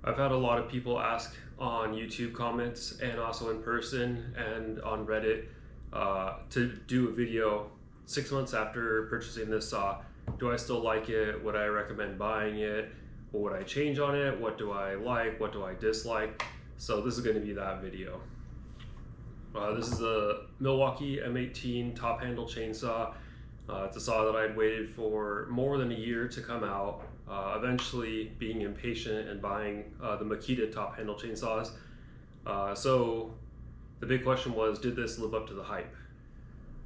I've had a lot of people ask on YouTube comments and also in person and on Reddit to do a video 6 months after purchasing this saw. Do I still like it? Would I recommend buying it? What would I change on it? What do I like? What do I dislike? So this is going to be that video. This is a Milwaukee M18 Top Handle Chainsaw. It's a saw that I'd waited for more than a year to come out, eventually being impatient and buying the Makita Top Handle Chainsaws. So the big question was, did this live up to the hype?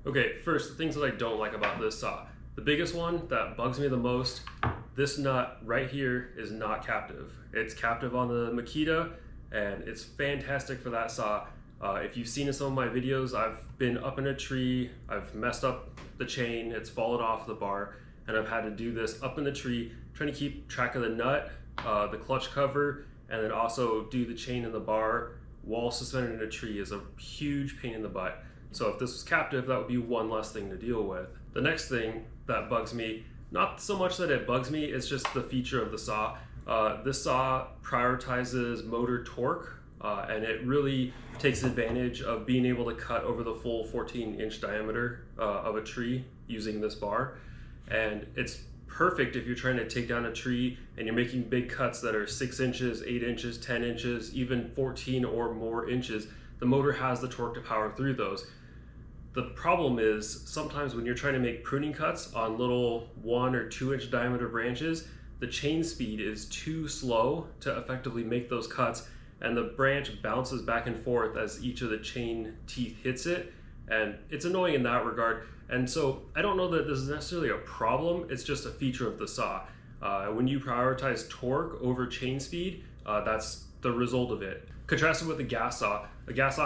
Okay, first, the things that I don't like about this saw. The biggest one that bugs me the most, this nut right here is not captive. It's captive on the Makita, and it's fantastic for that saw. If you've seen in some of my videos, I've been up in a tree, I've messed up the chain, it's fallen off the bar, and I've had to do this up in the tree, trying to keep track of the nut, the clutch cover, and then also do the chain in the bar while suspended in a tree is a huge pain in the butt. So if this was captive, that would be one less thing to deal with. The next thing that bugs me, not so much that it bugs me, it's just the feature of the saw. This saw prioritizes motor torque, and it really takes advantage of being able to cut over the full 14-inch diameter of a tree using this bar. And it's perfect if you're trying to take down a tree and you're making big cuts that are 6 inches, 8 inches, 10 inches, even 14 or more inches. The motor has the torque to power through those. The problem is sometimes when you're trying to make pruning cuts on little 1 or 2 inch diameter branches, the chain speed is too slow to effectively make those cuts, and the branch bounces back and forth as each of the chain teeth hits it, and it's annoying in that regard. And so I don't know that this is necessarily a problem, it's just a feature of the saw. When you prioritize torque over chain speed, that's the result of it. Contrasted with the gas saw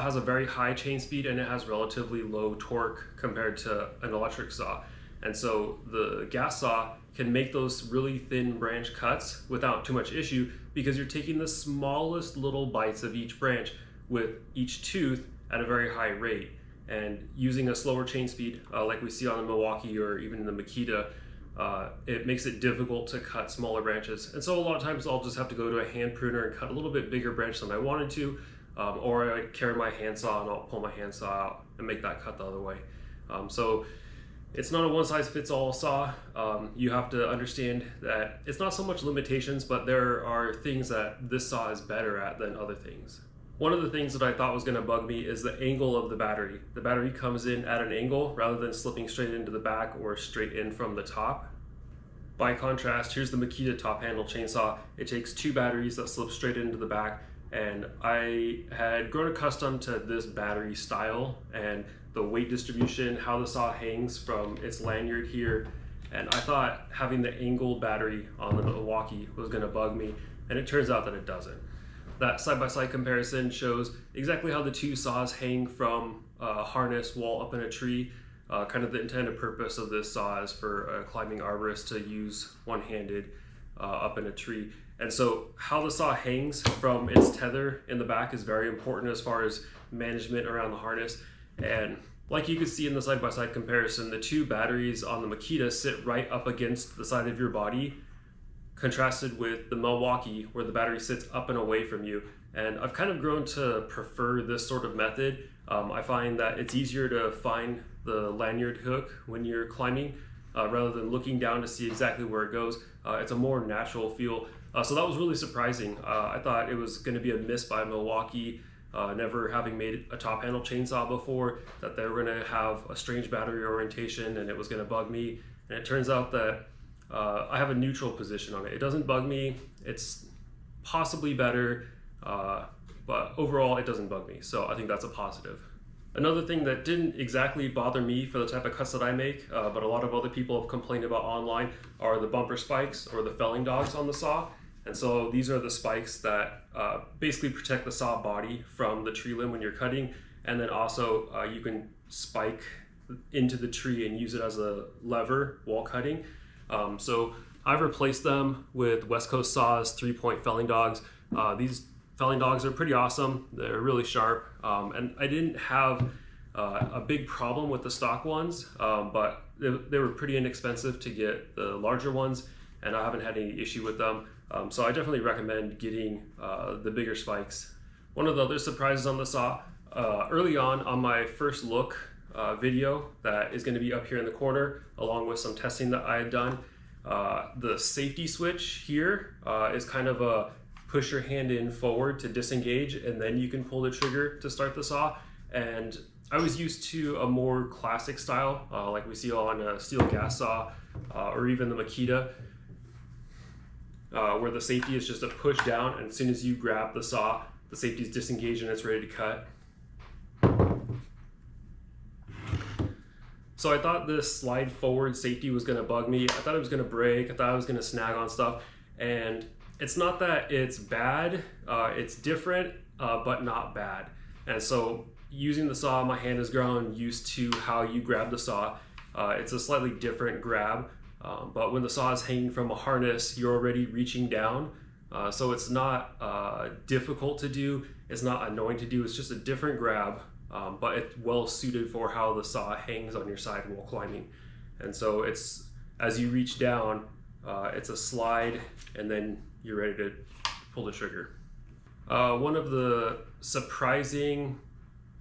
has a very high chain speed and it has relatively low torque compared to an electric saw. And so the gas saw can make those really thin branch cuts without too much issue because you're taking the smallest little bites of each branch with each tooth at a very high rate. And using a slower chain speed, like we see on the Milwaukee or even in the Makita, it makes it difficult to cut smaller branches. And so a lot of times I'll just have to go to a hand pruner and cut a little bit bigger branch than I wanted to, or I carry my handsaw and I'll pull my handsaw out and make that cut the other way. So it's not a one-size-fits-all saw. You have to understand that it's not so much limitations, but there are things that this saw is better at than other things. One of the things that I thought was going to bug me is the angle of the battery. The battery comes in at an angle rather than slipping straight into the back or straight in from the top. By contrast, here's the Makita Top Handle Chainsaw. It takes 2 batteries that slip straight into the back, and I had grown accustomed to this battery style and the weight distribution, how the saw hangs from its lanyard here, and I thought having the angled battery on the Milwaukee was going to bug me, and it turns out that it doesn't. That side-by-side comparison shows exactly how the two saws hang from a harness while up in a tree. Kind of the intended purpose of this saw is for a climbing arborist to use one-handed up in a tree. And so how the saw hangs from its tether in the back is very important as far as management around the harness. And like you can see in the side-by-side comparison, the 2 batteries on the Makita sit right up against the side of your body, contrasted with the Milwaukee where the battery sits up and away from you. And I've kind of grown to prefer this sort of method. I find that it's easier to find the lanyard hook when you're climbing rather than looking down to see exactly where it goes. It's a more natural feel. So that was really surprising. I thought it was going to be a miss by Milwaukee, never having made a top handle chainsaw before, that they were going to have a strange battery orientation and it was going to bug me. And it turns out that I have a neutral position on it. It doesn't bug me, it's possibly better, but overall it doesn't bug me, so I think that's a positive. Another thing that didn't exactly bother me for the type of cuts that I make, but a lot of other people have complained about online, are the bumper spikes or the felling dogs on the saw. And so these are the spikes that basically protect the saw body from the tree limb when you're cutting, and then also you can spike into the tree and use it as a lever while cutting. So I've replaced them with West Coast Saws 3-point felling dogs. These felling dogs are pretty awesome. They're really sharp, and I didn't have a big problem with the stock ones, but they were pretty inexpensive to get the larger ones, and I haven't had any issue with them. So I definitely recommend getting the bigger spikes. One of the other surprises on the saw, early on my first look video that is going to be up here in the corner, along with some testing that I had done, the safety switch here is kind of a push your hand in forward to disengage, and then you can pull the trigger to start the saw. And I was used to a more classic style, like we see on a steel gas saw or even the Makita, where the safety is just a push down, and as soon as you grab the saw, the safety is disengaged and it's ready to cut. So I thought this slide forward safety was going to bug me. I thought it was going to break. I thought I was going to snag on stuff. And it's not that it's bad. It's different, but not bad. And so using the saw, my hand has grown used to how you grab the saw. It's a slightly different grab. But when the saw is hanging from a harness, you're already reaching down. So it's not difficult to do. It's not annoying to do. It's just a different grab. But it's well suited for how the saw hangs on your side while climbing. And so it's, as you reach down, it's a slide, and then you're ready to pull the trigger. One of the surprising,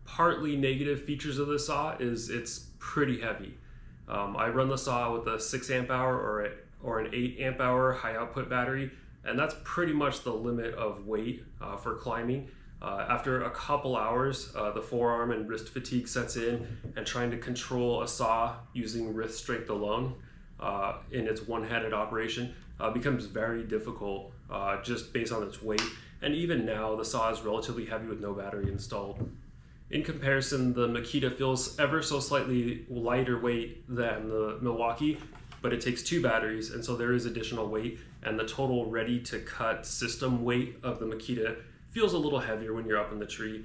partly negative features of this saw is it's pretty heavy. I run the saw with a 6 amp hour or an 8 amp hour high output battery, and that's pretty much the limit of weight for climbing. After a couple hours, the forearm and wrist fatigue sets in, and trying to control a saw using wrist strength alone in its one-handed operation becomes very difficult just based on its weight. And even now, the saw is relatively heavy with no battery installed. In comparison, the Makita feels ever so slightly lighter weight than the Milwaukee, but it takes 2 batteries, and so there is additional weight, and the total ready-to-cut system weight of the Makita feels a little heavier when you're up in the tree.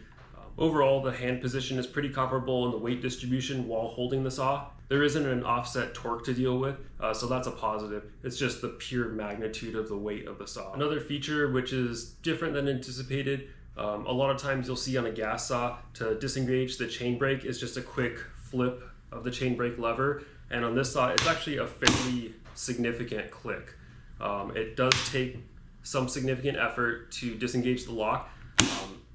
Overall, the hand position is pretty comparable in the weight distribution while holding the saw. There isn't an offset torque to deal with, so that's a positive. It's just the pure magnitude of the weight of the saw. Another feature which is different than anticipated, a lot of times you'll see on a gas saw, to disengage the chain brake is just a quick flip of the chain brake lever, and on this saw it's actually a fairly significant click. It does take some significant effort to disengage the lock,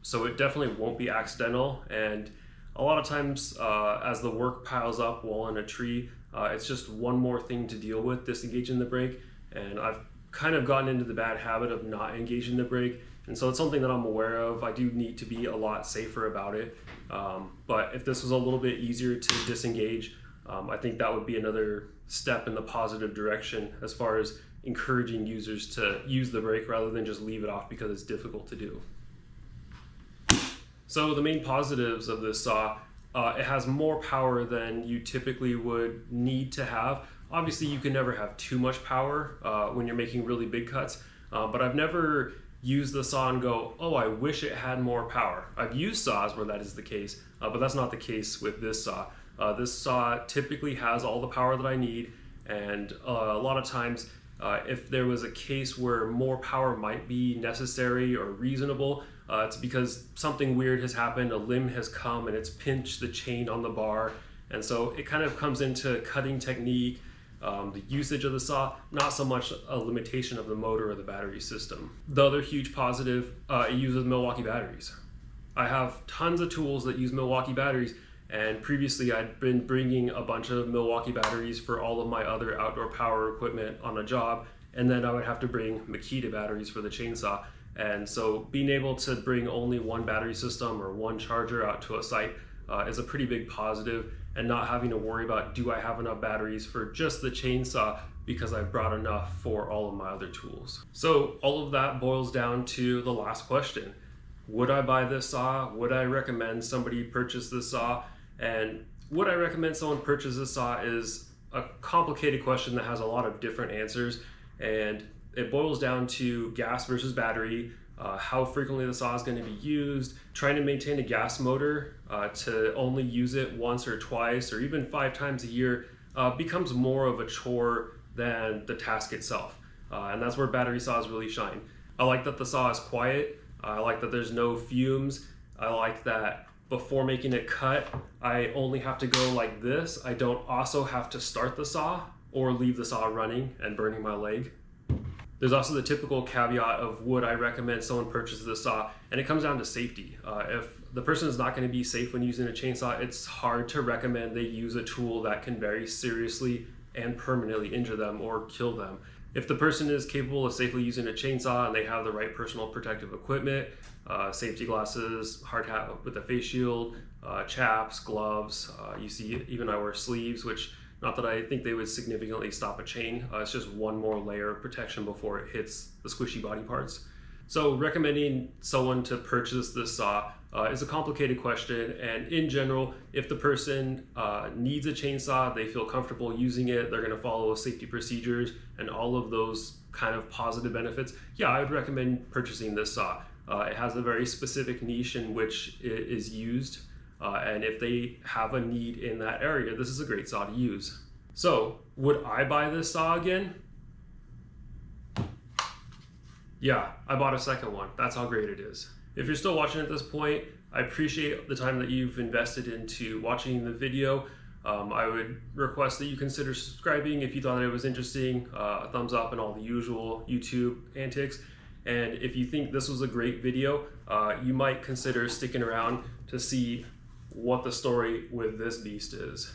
so it definitely won't be accidental. And a lot of times as the work piles up while in a tree, it's just one more thing to deal with, disengaging the brake. And I've kind of gotten into the bad habit of not engaging the brake, and so it's something that I'm aware of. I do need to be a lot safer about it, but if this was a little bit easier to disengage, I think that would be another step in the positive direction as far as encouraging users to use the brake rather than just leave it off because it's difficult to do. So the main positives of this saw, it has more power than you typically would need to have. Obviously you can never have too much power when you're making really big cuts, but I've never used the saw and go, oh, I wish it had more power. I've used saws where that is the case, but that's not the case with this saw. This saw typically has all the power that I need, and a lot of times if there was a case where more power might be necessary or reasonable, it's because something weird has happened, a limb has come and it's pinched the chain on the bar, and so it kind of comes into cutting technique, the usage of the saw, not so much a limitation of the motor or the battery system. The other huge positive, it uses Milwaukee batteries. I have tons of tools that use Milwaukee batteries, and previously I'd been bringing a bunch of Milwaukee batteries for all of my other outdoor power equipment on a job, and then I would have to bring Makita batteries for the chainsaw. And so being able to bring only one battery system or one charger out to a site is a pretty big positive, and not having to worry about, do I have enough batteries for just the chainsaw because I've brought enough for all of my other tools. So all of that boils down to the last question. Would I buy this saw? Would I recommend somebody purchase this saw? And would I recommend someone purchase this saw is a complicated question that has a lot of different answers, and it boils down to gas versus battery, how frequently the saw is going to be used, trying to maintain a gas motor to only use it once or twice or even 5 times a year becomes more of a chore than the task itself. And that's where battery saws really shine. I like that the saw is quiet. I like that there's no fumes. I like that before making it cut, I only have to go like this. I don't also have to start the saw or leave the saw running and burning my leg. There's also the typical caveat of would I recommend someone purchase this saw, and it comes down to safety. If the person is not going to be safe when using a chainsaw, it's hard to recommend they use a tool that can very seriously and permanently injure them or kill them. If the person is capable of safely using a chainsaw and they have the right personal protective equipment, safety glasses, hard hat with a face shield, chaps, gloves, you see even I wear sleeves, which not that I think they would significantly stop a chain, it's just one more layer of protection before it hits the squishy body parts. So recommending someone to purchase this saw is a complicated question, and in general, if the person needs a chainsaw, they feel comfortable using it, they're going to follow safety procedures and all of those kind of positive benefits, yeah, I would recommend purchasing this saw. It has a very specific niche in which it is used, and if they have a need in that area, this is a great saw to use. So, would I buy this saw again? Yeah, I bought a second one. That's how great it is. If you're still watching at this point, I appreciate the time that you've invested into watching the video. I would request that you consider subscribing if you thought it was interesting, a thumbs up and all the usual YouTube antics. And if you think this was a great video, you might consider sticking around to see what the story with this beast is.